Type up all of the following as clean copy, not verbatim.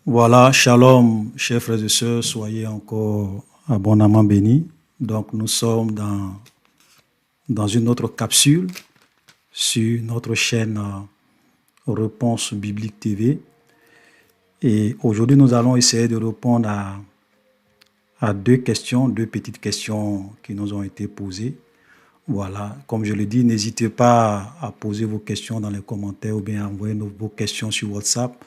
Voilà, shalom, chers frères et sœurs, soyez encore abondamment bénis. Donc, nous sommes dans une autre capsule sur notre chaîne Réponse Biblique TV. Et aujourd'hui, nous allons essayer de répondre à deux petites questions qui nous ont été posées. Voilà, comme je le dis, n'hésitez pas à poser vos questions dans les commentaires ou bien à envoyer vos questions sur WhatsApp.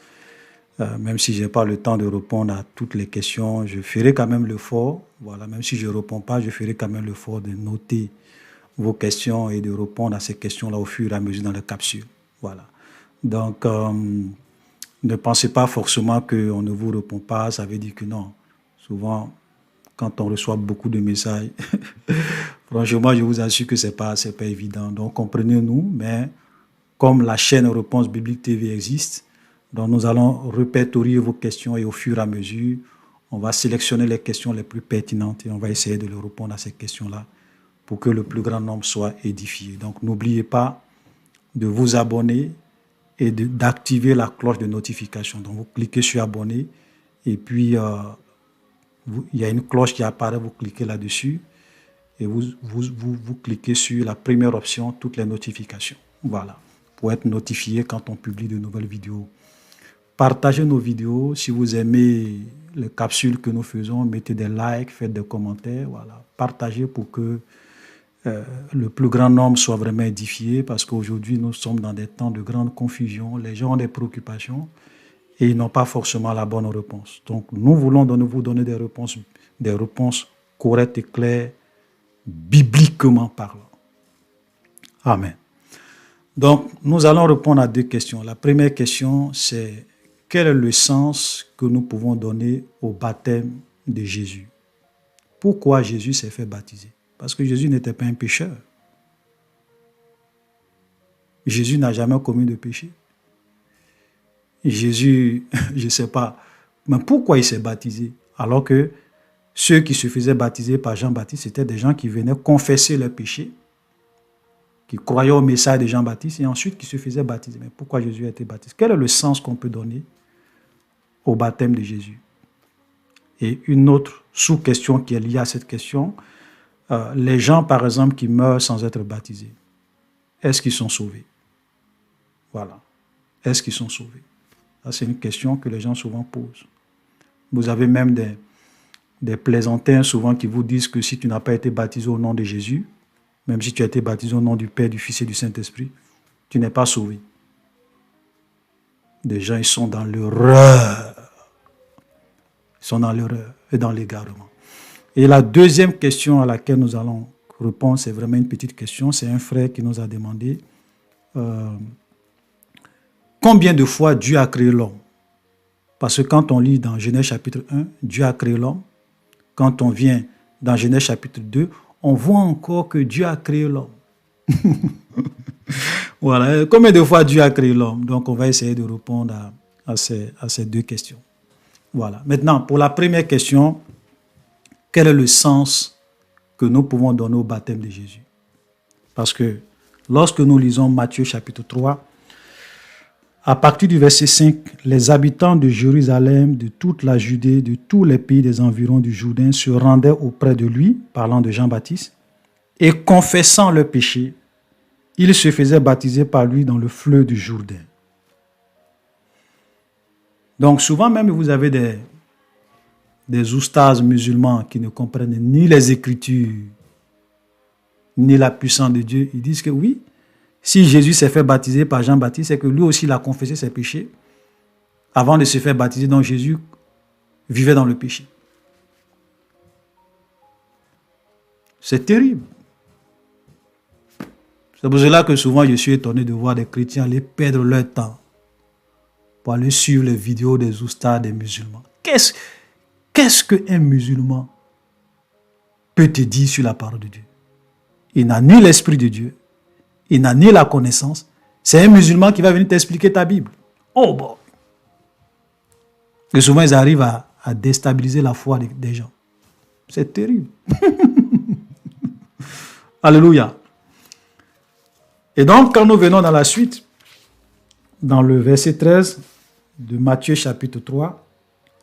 Même si je n'ai pas le temps de répondre à toutes les questions, je ferai quand même l'effort. Voilà, même si je ne réponds pas, je ferai quand même l'effort de noter vos questions et de répondre à ces questions-là au fur et à mesure dans les capsules. Voilà. Donc, ne pensez pas forcément qu'on ne vous répond pas, ça veut dire que non. Souvent, quand on reçoit beaucoup de messages, franchement, je vous assure que ce n'est pas évident. Donc, comprenez-nous, mais comme la chaîne Réponse Biblique TV existe, donc nous allons répertorier vos questions et au fur et à mesure, on va sélectionner les questions les plus pertinentes et on va essayer de leur répondre à ces questions-là pour que le plus grand nombre soit édifié. Donc, n'oubliez pas de vous abonner et d'activer la cloche de notification. Donc, vous cliquez sur abonner et puis il y a une cloche qui apparaît, vous cliquez là-dessus et vous cliquez sur la première option, toutes les notifications. Voilà, pour être notifié quand on publie de nouvelles vidéos. Partagez nos vidéos. Si vous aimez les capsules que nous faisons, mettez des likes, faites des commentaires. Voilà. Partagez pour que le plus grand nombre soit vraiment édifié parce qu'aujourd'hui, nous sommes dans des temps de grande confusion. Les gens ont des préoccupations et ils n'ont pas forcément la bonne réponse. Donc, nous voulons vous donner des réponses correctes et claires, bibliquement parlant. Amen. Donc, nous allons répondre à deux questions. La première question, c'est quel est le sens que nous pouvons donner au baptême de Jésus? Pourquoi Jésus s'est fait baptiser? Parce que Jésus n'était pas un pécheur. Jésus n'a jamais commis de péché. Jésus, je ne sais pas, mais pourquoi il s'est baptisé? Alors que ceux qui se faisaient baptiser par Jean-Baptiste, c'était des gens qui venaient confesser leurs péchés, qui croyaient au message de Jean-Baptiste et ensuite qui se faisaient baptiser. Mais pourquoi Jésus a été baptisé? Quel est le sens qu'on peut donner au baptême de Jésus? Et une autre sous-question qui est liée à cette question, les gens, par exemple, qui meurent sans être baptisés, est-ce qu'ils sont sauvés? Voilà. Est-ce qu'ils sont sauvés? C'est une question que les gens souvent posent. Vous avez même des plaisantins souvent qui vous disent que si tu n'as pas été baptisé au nom de Jésus, même si tu as été baptisé au nom du Père, du Fils et du Saint-Esprit, tu n'es pas sauvé. Des gens, ils sont dans l'erreur. Ils sont dans l'erreur et dans l'égarement. Et la deuxième question à laquelle nous allons répondre, c'est vraiment une petite question. C'est un frère qui nous a demandé combien de fois Dieu a créé l'homme? Parce que quand on lit dans Genèse chapitre 1, Dieu a créé l'homme. Quand on vient dans Genèse chapitre 2, on voit encore que Dieu a créé l'homme. Voilà. Combien de fois Dieu a créé l'homme? Donc, on va essayer de répondre à ces deux questions. Voilà. Maintenant, pour la première question, quel est le sens que nous pouvons donner au baptême de Jésus? Parce que lorsque nous lisons Matthieu chapitre 3, à partir du verset 5, les habitants de Jérusalem, de toute la Judée, de tous les pays des environs du Jourdain se rendaient auprès de lui, parlant de Jean-Baptiste, et confessant leurs péchés, ils se faisaient baptiser par lui dans le fleuve du Jourdain. Donc souvent même vous avez des oustas musulmans qui ne comprennent ni les Écritures, ni la puissance de Dieu. Ils disent que oui, si Jésus s'est fait baptiser par Jean-Baptiste, c'est que lui aussi il a confessé ses péchés avant de se faire baptiser. Donc Jésus vivait dans le péché. C'est terrible. C'est pour cela que souvent je suis étonné de voir des chrétiens aller perdre leur temps pour aller suivre les vidéos des oustas des musulmans. Qu'est-ce qu'un musulman peut te dire sur la parole de Dieu? Il n'a ni l'esprit de Dieu, il n'a ni la connaissance. C'est un musulman qui va venir t'expliquer ta Bible. Oh bon. Et souvent ils arrivent à déstabiliser la foi des gens. C'est terrible. Alléluia. Et donc, quand nous venons dans la suite, dans le verset 13 de Matthieu chapitre 3,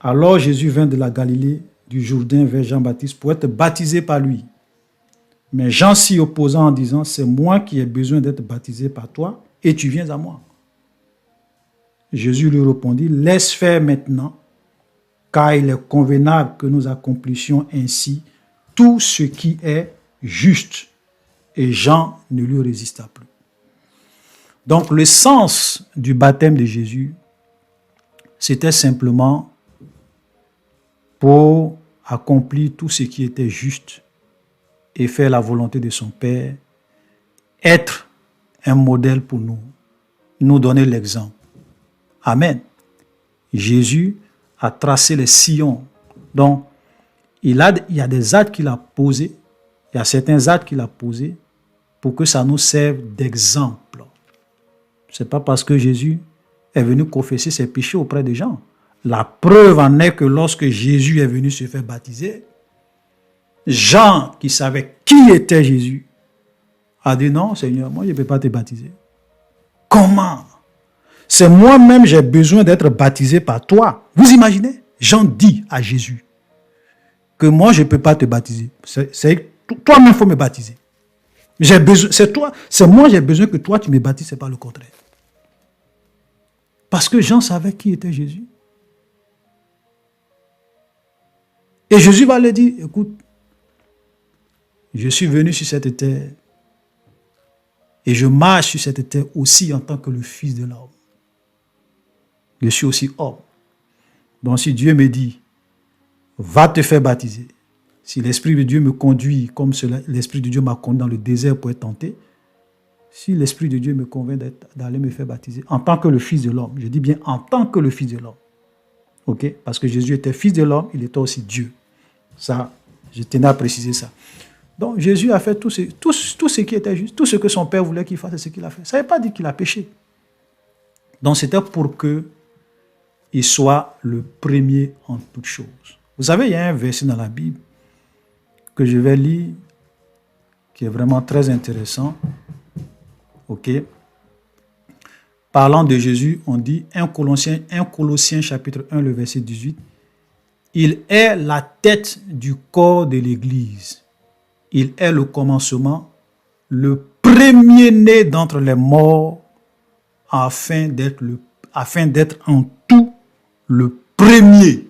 Alors Jésus vint de la Galilée, du Jourdain vers Jean-Baptiste pour être baptisé par lui. Mais Jean s'y opposa en disant, c'est moi qui ai besoin d'être baptisé par toi et tu viens à moi. Jésus lui répondit, laisse faire maintenant, car il est convenable que nous accomplissions ainsi tout ce qui est juste. Et Jean ne lui résista plus. Donc le sens du baptême de Jésus, c'était simplement pour accomplir tout ce qui était juste et faire la volonté de son Père, être un modèle pour nous, nous donner l'exemple. Amen. Jésus a tracé les sillons. Donc, il y a des actes qu'il a posés, il y a certains actes qu'il a posés pour que ça nous serve d'exemple. Ce n'est pas parce que Jésus est venu confesser ses péchés auprès des gens. La preuve en est que lorsque Jésus est venu se faire baptiser, Jean, qui savait qui était Jésus, a dit non, Seigneur, moi je ne peux pas te baptiser. Comment? C'est moi-même, j'ai besoin d'être baptisé par toi. Vous imaginez? Jean dit à Jésus que moi je ne peux pas te baptiser. C'est toi-même, il faut me baptiser. J'ai besoin, c'est moi, j'ai besoin que toi tu me baptises, c'est pas le contraire. Parce que Jean savait qui était Jésus. Et Jésus va lui dire, écoute, je suis venu sur cette terre et je marche sur cette terre aussi en tant que le Fils de l'homme. Je suis aussi homme. Donc si Dieu me dit, va te faire baptiser, si l'Esprit de Dieu me conduit comme l'Esprit de Dieu m'a conduit dans le désert pour être tenté, si l'Esprit de Dieu me convainc d'aller me faire baptiser en tant que le Fils de l'homme, je dis bien en tant que le Fils de l'homme. Ok? Parce que Jésus était Fils de l'homme, il était aussi Dieu. Ça, je tenais à préciser ça. Donc Jésus a fait tout ce qui était juste, tout ce que son Père voulait qu'il fasse, c'est ce qu'il a fait. Ça ne veut pas dire qu'il a péché. Donc c'était pour qu'il soit le premier en toutes choses. Vous savez, il y a un verset dans la Bible que je vais lire qui est vraiment très intéressant. Ok. Parlant de Jésus, on dit 1 Colossiens chapitre 1, le verset 18. Il est la tête du corps de l'Église. Il est le commencement, le premier-né d'entre les morts, afin d'être en tout le premier.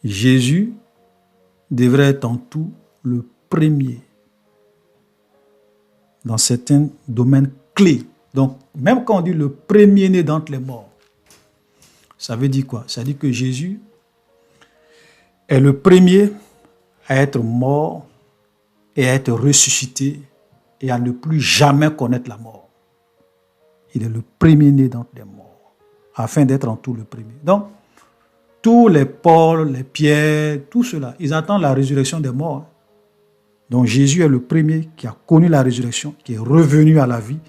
Jésus devrait être en tout le premier dans certains domaines clés. Donc, même quand on dit le premier-né d'entre les morts, ça veut dire quoi? Ça veut dire que Jésus est le premier à être mort et à être ressuscité et à ne plus jamais connaître la mort. Il est le premier-né d'entre les morts, afin d'être en tout le premier. Donc, tous les Paul, les Pierre, tout cela, ils attendent la résurrection des morts. Donc, Jésus est le premier qui a connu la résurrection, qui est revenu à la vie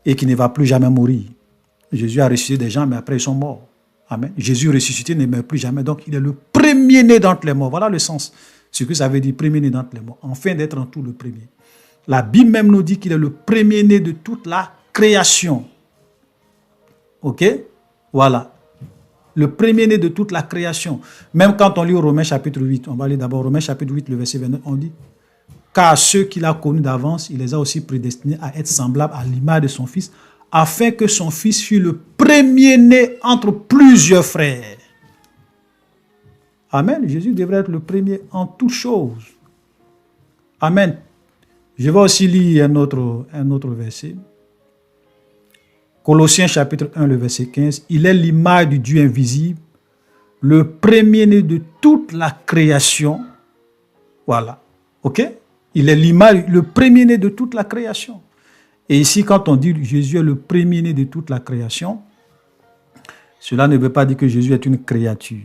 et qui ne va plus jamais mourir. Jésus a ressuscité des gens, mais après ils sont morts. Amen. Jésus ressuscité ne meurt plus jamais. Donc, il est le premier-né d'entre les morts. Voilà le sens. Ce que ça veut dire, premier-né d'entre les morts. Enfin d'être en tout le premier. La Bible même nous dit qu'il est le premier-né de toute la création. Ok? Voilà. Le premier-né de toute la création. Même quand on lit Romains chapitre 8, on va lire d'abord Romains chapitre 8, le verset 29, on dit « Car ceux qu'il a connus d'avance, il les a aussi prédestinés à être semblables à l'image de son Fils, afin que son Fils fût le premier-né entre plusieurs frères. » Amen. Jésus devrait être le premier en toutes choses. Amen. Je vais aussi lire un autre verset. Colossiens chapitre 1, le verset 15. Il est l'image du Dieu invisible, le premier-né de toute la création. Voilà. OK? Il est l'image, le premier-né de toute la création. Et ici, quand on dit Jésus est le premier-né de toute la création, cela ne veut pas dire que Jésus est une créature.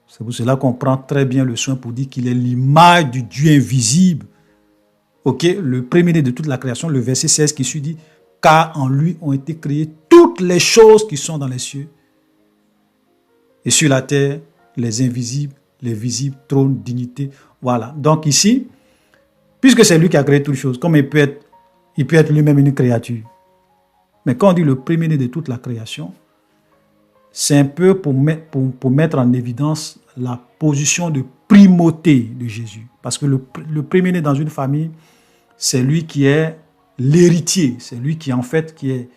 C'est pour cela qu'on prend très bien le soin pour dire qu'il est l'image du Dieu invisible. Ok, le premier-né de toute la création, le verset 16 qui suit dit « Car en lui ont été créées toutes les choses qui sont dans les cieux et sur la terre, les invisibles, les visibles, trône, dignité. » Voilà. Donc ici, puisque c'est lui qui a créé toutes choses, comme il peut être lui-même une créature. Mais quand on dit le premier-né de toute la création, c'est un peu pour mettre en évidence la position de primauté de Jésus. Parce que le premier-né dans une famille, c'est lui qui est l'héritier, c'est lui qui en fait qui est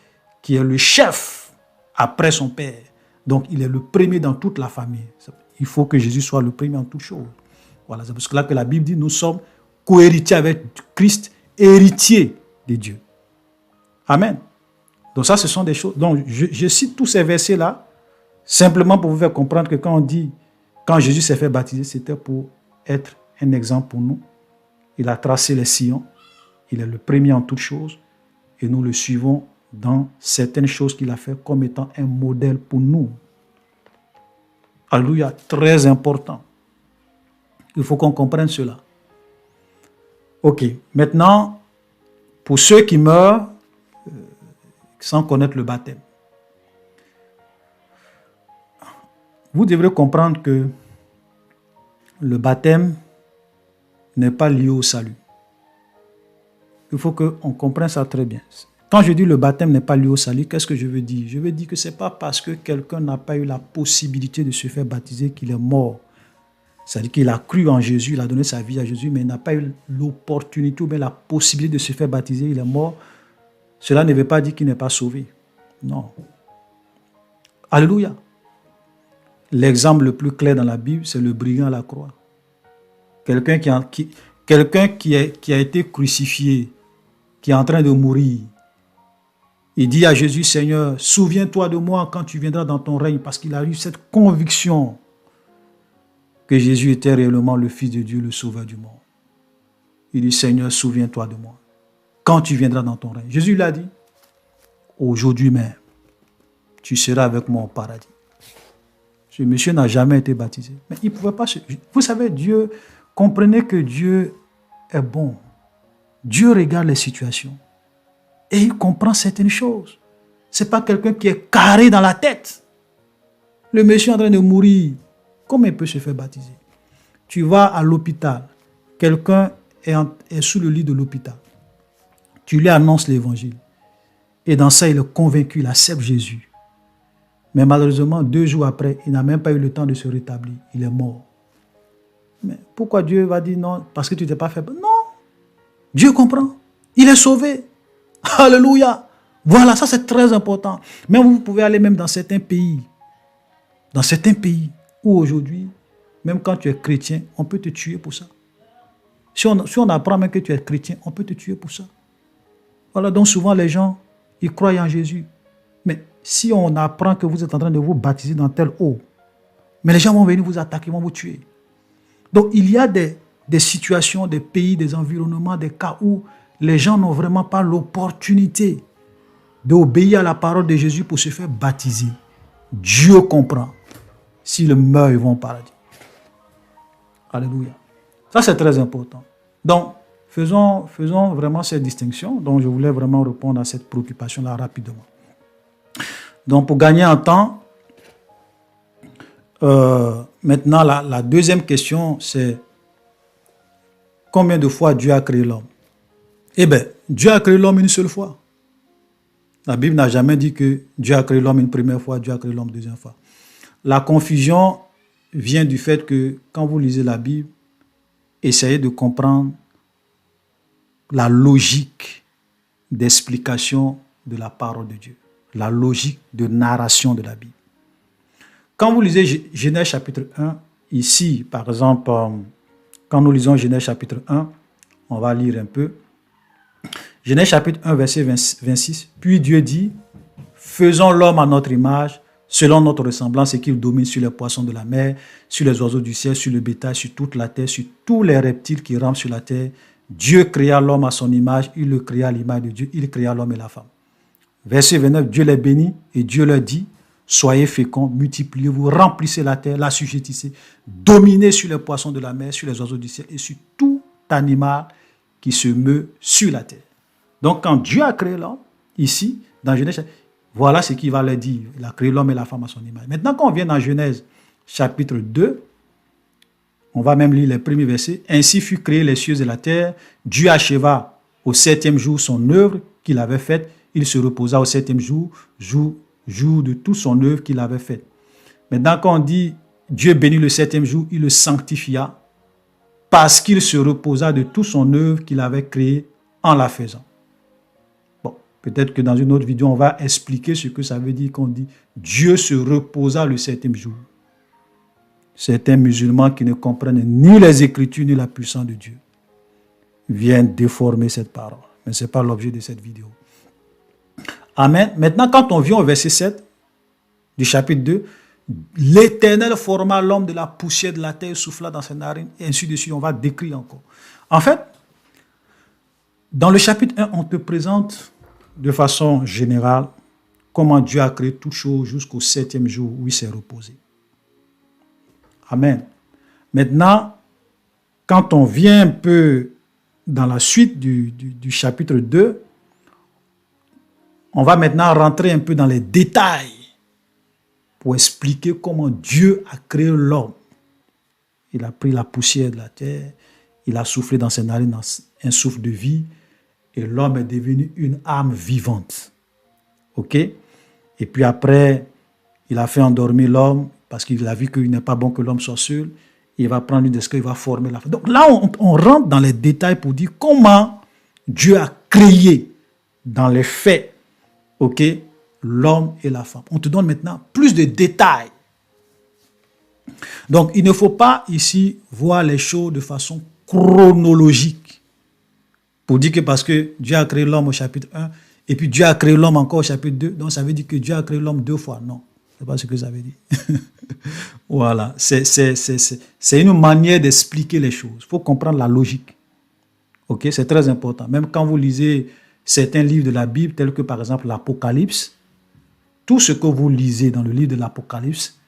le chef après son père. Donc il est le premier dans toute la famille. Il faut que Jésus soit le premier en toutes choses. Voilà, c'est parce que là que la Bible dit nous sommes co-héritiers avec Christ, héritiers de Dieu. Amen. Donc ça, ce sont des choses. Donc je cite tous ces versets-là simplement pour vous faire comprendre que quand on dit, quand Jésus s'est fait baptiser, c'était pour être un exemple pour nous. Il a tracé les sillons. Il est le premier en toutes choses. Et nous le suivons dans certaines choses qu'il a fait comme étant un modèle pour nous. Alléluia, très important. Il faut qu'on comprenne cela. Ok, maintenant, pour ceux qui meurent sans connaître le baptême, vous devrez comprendre que le baptême n'est pas lié au salut. Il faut qu'on comprenne ça très bien. Quand je dis le baptême n'est pas lié au salut, qu'est-ce que je veux dire? Je veux dire que ce n'est pas parce que quelqu'un n'a pas eu la possibilité de se faire baptiser qu'il est mort. C'est-à-dire qu'il a cru en Jésus, il a donné sa vie à Jésus, mais il n'a pas eu l'opportunité ou bien la possibilité de se faire baptiser, il est mort. Cela ne veut pas dire qu'il n'est pas sauvé. Non. Alléluia. L'exemple le plus clair dans la Bible, c'est le brigand à la croix. Quelqu'un qui a été crucifié, qui est en train de mourir. Il dit à Jésus, Seigneur, souviens-toi de moi quand tu viendras dans ton règne, parce qu'il a eu cette conviction que Jésus était réellement le Fils de Dieu, le Sauveur du monde. Il dit, Seigneur, souviens-toi de moi quand tu viendras dans ton règne. Jésus l'a dit, aujourd'hui même, tu seras avec moi au paradis. Ce monsieur n'a jamais été baptisé. Mais il ne pouvait pas se... Vous savez, Dieu, comprenez que Dieu est bon. Dieu regarde les situations. Et il comprend certaines choses. Ce n'est pas quelqu'un qui est carré dans la tête. Le monsieur est en train de mourir. Comment il peut se faire baptiser? Tu vas à l'hôpital. Quelqu'un est sous le lit de l'hôpital. Tu lui annonces l'évangile. Et dans ça, il est convaincu, il accepte Jésus. Mais malheureusement, 2 jours après, il n'a même pas eu le temps de se rétablir. Il est mort. Mais pourquoi Dieu va dire non? Parce que tu t'es pas fait... Non. Dieu comprend. Il est sauvé. Alléluia. Voilà, ça c'est très important. Même vous pouvez aller même dans certains pays. Dans certains pays où aujourd'hui, même quand tu es chrétien, on peut te tuer pour ça. Si on apprend même que tu es chrétien, on peut te tuer pour ça. Voilà, donc souvent les gens, ils croient en Jésus. Mais si on apprend que vous êtes en train de vous baptiser dans telle eau, mais les gens vont venir vous attaquer, vont vous tuer. Donc il y a des situations, des pays, des environnements, des cas où les gens n'ont vraiment pas l'opportunité d'obéir à la parole de Jésus pour se faire baptiser. Dieu comprend. S'ils meurent, ils vont au paradis. Alléluia. Ça, c'est très important. Donc, faisons vraiment cette distinction. Donc, je voulais vraiment répondre à cette préoccupation-là rapidement. Donc, pour gagner en temps, maintenant, la deuxième question, c'est combien de fois Dieu a créé l'homme? Eh bien, Dieu a créé l'homme une seule fois. La Bible n'a jamais dit que Dieu a créé l'homme une première fois, Dieu a créé l'homme une deuxième fois. La confusion vient du fait que quand vous lisez la Bible, essayez de comprendre la logique d'explication de la parole de Dieu, la logique de narration de la Bible. Quand vous lisez Genèse chapitre 1, ici, par exemple, quand nous lisons Genèse chapitre 1, on va lire un peu. Genèse chapitre 1, verset 26. Puis Dieu dit, faisons l'homme à notre image, selon notre ressemblance, et qu'il domine sur les poissons de la mer, sur les oiseaux du ciel, sur le bétail, sur toute la terre, sur tous les reptiles qui rampent sur la terre. Dieu créa l'homme à son image, il le créa à l'image de Dieu, il créa l'homme et la femme. Verset 29, Dieu les bénit et Dieu leur dit, soyez féconds, multipliez-vous, remplissez la terre, l'assujettissez, dominez sur les poissons de la mer, sur les oiseaux du ciel et sur tout animal qui se meut sur la terre. Donc quand Dieu a créé l'homme, ici, dans Genèse, voilà ce qu'il va leur dire. Il a créé l'homme et la femme à son image. Maintenant, quand on vient dans Genèse chapitre 2, on va même lire les premiers versets. Ainsi fut créé les cieux et la terre. Dieu acheva au 7e jour son œuvre qu'il avait faite. Il se reposa au 7e jour de toute son œuvre qu'il avait faite. Maintenant, quand on dit Dieu bénit le septième jour, il le sanctifia parce qu'il se reposa de toute son œuvre qu'il avait créée en la faisant. Bon, peut-être que dans une autre vidéo, on va expliquer ce que ça veut dire quand on dit Dieu se reposa le septième jour. Certains musulmans qui ne comprennent ni les Écritures ni la puissance de Dieu viennent déformer cette parole. Mais ce n'est pas l'objet de cette vidéo. Amen. Maintenant, quand on vient au verset 7 du chapitre 2, l'Éternel forma l'homme de la poussière de la terre, souffla dans ses narines, et ainsi de suite, on va décrire encore. En fait, dans le chapitre 1, on te présente de façon générale comment Dieu a créé toutes choses jusqu'au septième jour où il s'est reposé. Amen. Maintenant, quand on vient un peu dans la suite du chapitre 2, on va maintenant rentrer un peu dans les détails pour expliquer comment Dieu a créé l'homme. Il a pris la poussière de la terre, il a soufflé dans ses narines un souffle de vie, et l'homme est devenu une âme vivante. OK? Et puis après, il a fait endormir l'homme, parce qu'il a vu qu'il n'est pas bon que l'homme soit seul. Il va prendre une desque, il va former la femme. Donc là, on rentre dans les détails pour dire comment Dieu a créé dans les faits, OK, l'homme et la femme. On te donne maintenant plus de détails. Donc, il ne faut pas ici voir les choses de façon chronologique. Pour dire que parce que Dieu a créé l'homme au chapitre 1, et puis Dieu a créé l'homme encore au chapitre 2, donc ça veut dire que Dieu a créé l'homme 2 fois. Non, ce n'est pas ce que ça veut dire. Voilà, c'est une manière d'expliquer les choses. Il faut comprendre la logique. Ok, c'est très important. Même quand vous lisez certains livres de la Bible, tels que par exemple l'Apocalypse, tout ce que vous lisez dans le livre de l'Apocalypse,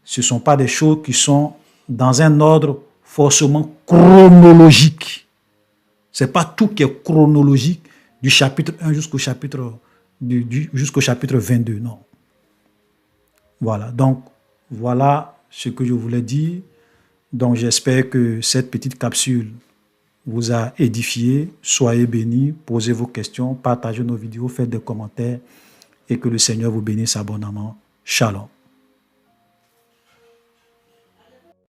ce ne sont pas des choses qui sont dans un ordre forcément chronologique. Ce n'est pas tout qui est chronologique du chapitre 1 jusqu'au chapitre 22, non. Voilà, donc voilà ce que je voulais dire. Donc j'espère que cette petite capsule vous a édifié. Soyez bénis, posez vos questions, partagez nos vidéos, faites des commentaires et que le Seigneur vous bénisse abondamment. Shalom.